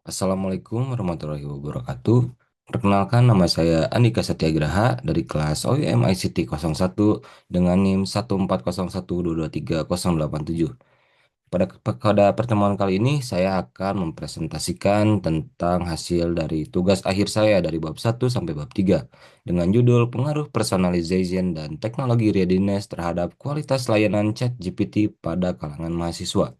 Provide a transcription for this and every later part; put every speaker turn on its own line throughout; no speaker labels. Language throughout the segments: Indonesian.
Assalamualaikum warahmatullahi wabarakatuh. Perkenalkan nama saya Andika Satyagraha dari kelas OIM ICT 01 dengan NIM 14012230087. Pada pertemuan kali ini saya akan mempresentasikan tentang hasil dari tugas akhir saya dari bab 1 sampai bab 3 dengan judul Pengaruh Personalization dan Teknologi Readiness terhadap Kualitas Layanan ChatGPT pada kalangan mahasiswa.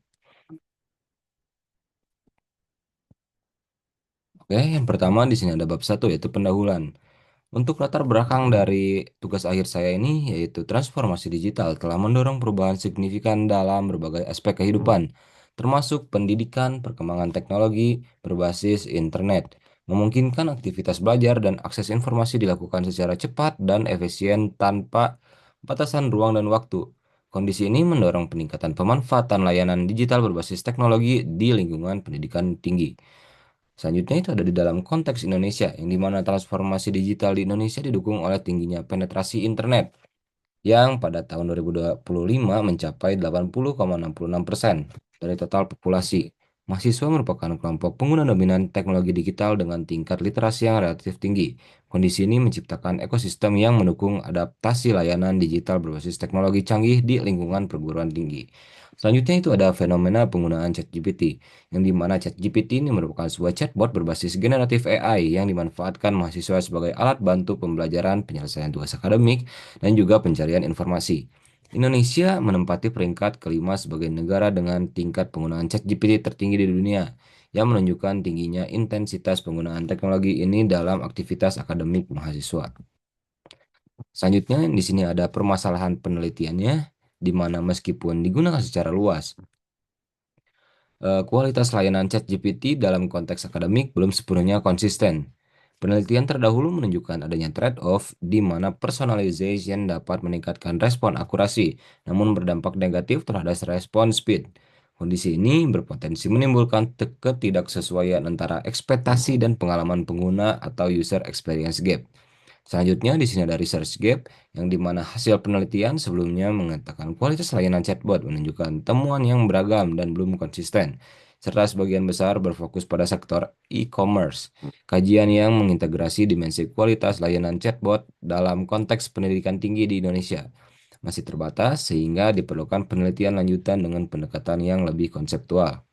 Oke, yang pertama di sini ada bab 1 yaitu pendahuluan. Untuk latar belakang dari tugas akhir saya ini, yaitu transformasi digital telah mendorong perubahan signifikan dalam berbagai aspek kehidupan, termasuk pendidikan, perkembangan teknologi berbasis internet, memungkinkan aktivitas belajar dan akses informasi dilakukan secara cepat dan efisien tanpa batasan ruang dan waktu. Kondisi ini mendorong peningkatan pemanfaatan layanan digital berbasis teknologi di lingkungan pendidikan tinggi. Selanjutnya itu ada di dalam konteks Indonesia, yang dimana transformasi digital di Indonesia didukung oleh tingginya penetrasi internet, yang pada tahun 2025 mencapai 80,66% dari total populasi. Mahasiswa merupakan kelompok pengguna dominan teknologi digital dengan tingkat literasi yang relatif tinggi. Kondisi ini menciptakan ekosistem yang mendukung adaptasi layanan digital berbasis teknologi canggih di lingkungan perguruan tinggi. Selanjutnya itu ada fenomena penggunaan ChatGPT, yang dimana ChatGPT ini merupakan sebuah chatbot berbasis generatif AI yang dimanfaatkan mahasiswa sebagai alat bantu pembelajaran, penyelesaian tugas akademik, dan juga pencarian informasi. Indonesia menempati peringkat kelima sebagai negara dengan tingkat penggunaan ChatGPT tertinggi di dunia, yang menunjukkan tingginya intensitas penggunaan teknologi ini dalam aktivitas akademik mahasiswa. Selanjutnya, di sini ada permasalahan penelitiannya, di mana meskipun digunakan secara luas, kualitas layanan ChatGPT dalam konteks akademik belum sepenuhnya konsisten. Penelitian terdahulu menunjukkan adanya trade-off di mana personalization dapat meningkatkan respon akurasi, namun berdampak negatif terhadap respon speed. Kondisi ini berpotensi menimbulkan ketidaksesuaian antara ekspektasi dan pengalaman pengguna atau user experience gap. Selanjutnya, di sini ada research gap, yang dimana hasil penelitian sebelumnya mengatakan kualitas layanan chatbot menunjukkan temuan yang beragam dan belum konsisten, serta sebagian besar berfokus pada sektor e-commerce. Kajian yang mengintegrasi dimensi kualitas layanan chatbot dalam konteks pendidikan tinggi di Indonesia masih terbatas, sehingga diperlukan penelitian lanjutan dengan pendekatan yang lebih konseptual.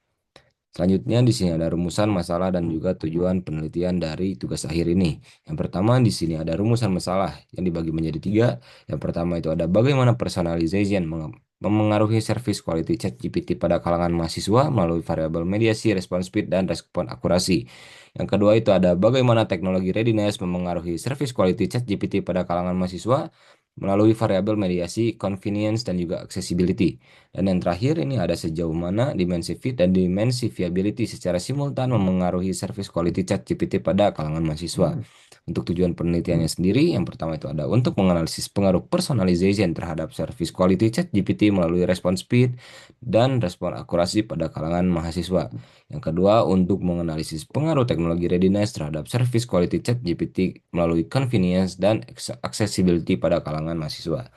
Selanjutnya di sini ada rumusan masalah dan juga tujuan penelitian dari tugas akhir ini. Yang pertama di sini ada rumusan masalah yang dibagi menjadi tiga. Yang pertama itu ada bagaimana personalization memengaruhi service quality ChatGPT pada kalangan mahasiswa melalui variabel mediasi, respon speed, dan respon akurasi. Yang kedua itu ada bagaimana teknologi readiness memengaruhi service quality ChatGPT pada kalangan mahasiswa melalui variabel mediasi, convenience, dan juga accessibility. Dan yang terakhir ini ada sejauh mana dimensi fit dan dimensi viability secara simultan memengaruhi service quality ChatGPT pada kalangan mahasiswa. Untuk tujuan penelitiannya sendiri, yang pertama itu ada untuk menganalisis pengaruh personalization terhadap service quality ChatGPT melalui respon speed dan respon akurasi pada kalangan mahasiswa. Yang kedua, untuk menganalisis pengaruh teknologi readiness terhadap service quality ChatGPT melalui convenience dan accessibility pada kalangan mahasiswa.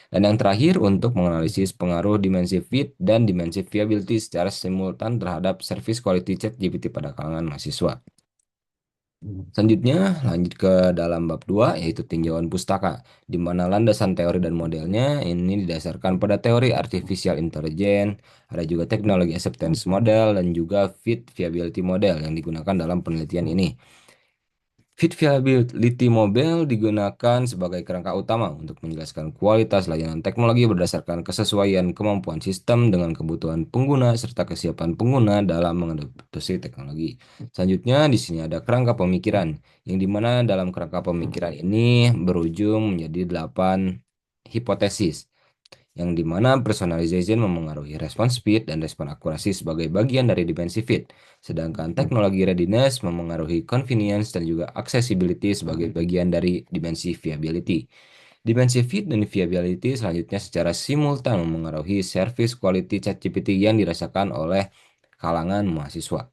Dan yang terakhir, untuk menganalisis pengaruh dimensi fit dan dimensi viability secara simultan terhadap service quality ChatGPT pada kalangan mahasiswa. Selanjutnya, lanjut ke dalam bab 2 yaitu tinjauan pustaka, di mana landasan teori dan modelnya ini didasarkan pada teori artificial intelligence, ada juga teknologi acceptance model, dan juga fit viability model yang digunakan dalam penelitian ini. Fit Viability Model digunakan sebagai kerangka utama untuk menjelaskan kualitas layanan teknologi berdasarkan kesesuaian kemampuan sistem dengan kebutuhan pengguna serta kesiapan pengguna dalam mengadopsi teknologi. Selanjutnya, di sini ada kerangka pemikiran, yang dimana dalam kerangka pemikiran ini berujung menjadi 8 hipotesis, yang dimana personalization memengaruhi respon speed dan respon akurasi sebagai bagian dari dimensi fit, sedangkan teknologi readiness memengaruhi convenience dan juga accessibility sebagai bagian dari dimensi viability. Dimensi fit dan viability selanjutnya secara simultan memengaruhi service quality ChatGPT yang dirasakan oleh kalangan mahasiswa.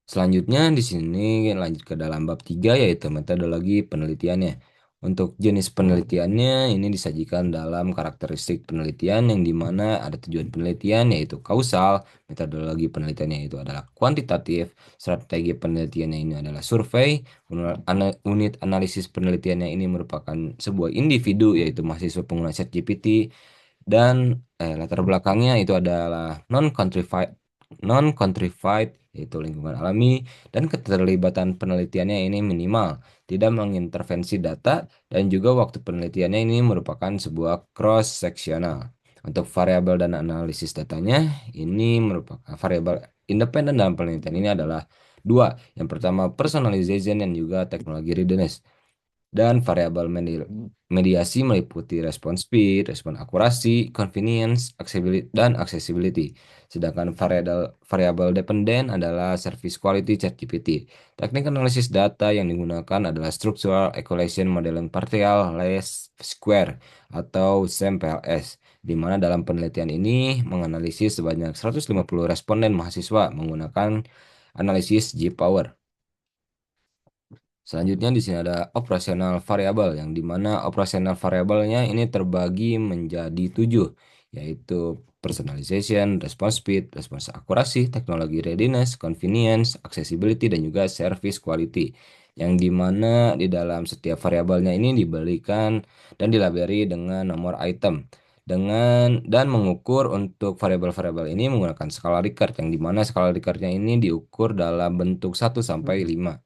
Selanjutnya di sini lanjut ke dalam bab 3 yaitu metodologi penelitiannya. Untuk jenis penelitiannya, ini disajikan dalam karakteristik penelitian yang dimana ada tujuan penelitian yaitu kausal, metodologi penelitiannya itu adalah kuantitatif, strategi penelitiannya ini adalah survei, unit analisis penelitiannya ini merupakan sebuah individu yaitu mahasiswa pengguna ChatGPT, dan latar belakangnya itu adalah non-contrived yaitu lingkungan alami, dan keterlibatan penelitiannya ini minimal, tidak mengintervensi data, dan juga waktu penelitiannya ini merupakan sebuah cross-sectional. Untuk variabel dan analisis datanya, ini merupakan variabel independen dalam penelitian ini adalah dua. Yang pertama, personalization dan juga teknologi readiness. Dan variabel mediasi meliputi respon speed, respon akurasi, convenience, dan accessibility. Sedangkan variabel dependen adalah service quality ChatGPT. Teknik analisis data yang digunakan adalah structural equation modeling partial least square atau SAMPLS, di mana dalam penelitian ini menganalisis sebanyak 150 responden mahasiswa menggunakan analisis G-Power. Selanjutnya di sini ada operasional variabel yang dimana operasional variabelnya ini terbagi menjadi 7, yaitu personalization, response speed, response akurasi, teknologi readiness, convenience, accessibility, dan juga service quality. Yang dimana di dalam setiap variabelnya ini diberikan dan dilabeli dengan nomor item dan mengukur untuk variabel-variabel ini menggunakan skala Likert yang dimana skala Likertnya ini diukur dalam bentuk 1 sampai 5.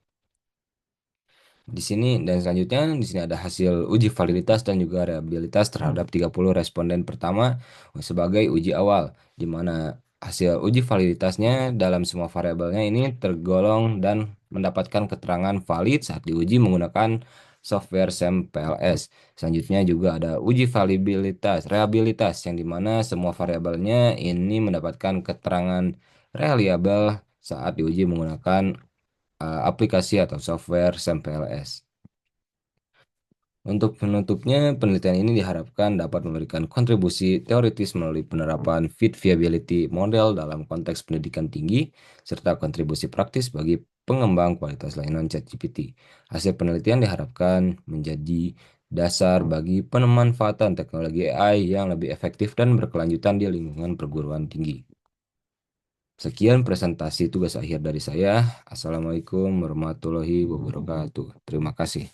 Di sini dan selanjutnya di sini ada hasil uji validitas dan juga reliabilitas terhadap 30 responden pertama sebagai uji awal, di mana hasil uji validitasnya dalam semua variabelnya ini tergolong dan mendapatkan keterangan valid saat diuji menggunakan software SAMPLS. Selanjutnya juga ada uji validitas, reliabilitas yang dimana semua variabelnya ini mendapatkan keterangan reliable saat diuji menggunakan aplikasi atau software SAMPLS. Untuk penutupnya, penelitian ini diharapkan dapat memberikan kontribusi teoritis melalui penerapan fit viability model dalam konteks pendidikan tinggi, serta kontribusi praktis bagi pengembang kualitas layanan ChatGPT. Hasil penelitian diharapkan menjadi dasar bagi pemanfaatan teknologi AI yang lebih efektif dan berkelanjutan di lingkungan perguruan tinggi. Sekian presentasi tugas akhir dari saya. Assalamualaikum warahmatullahi wabarakatuh. Terima kasih.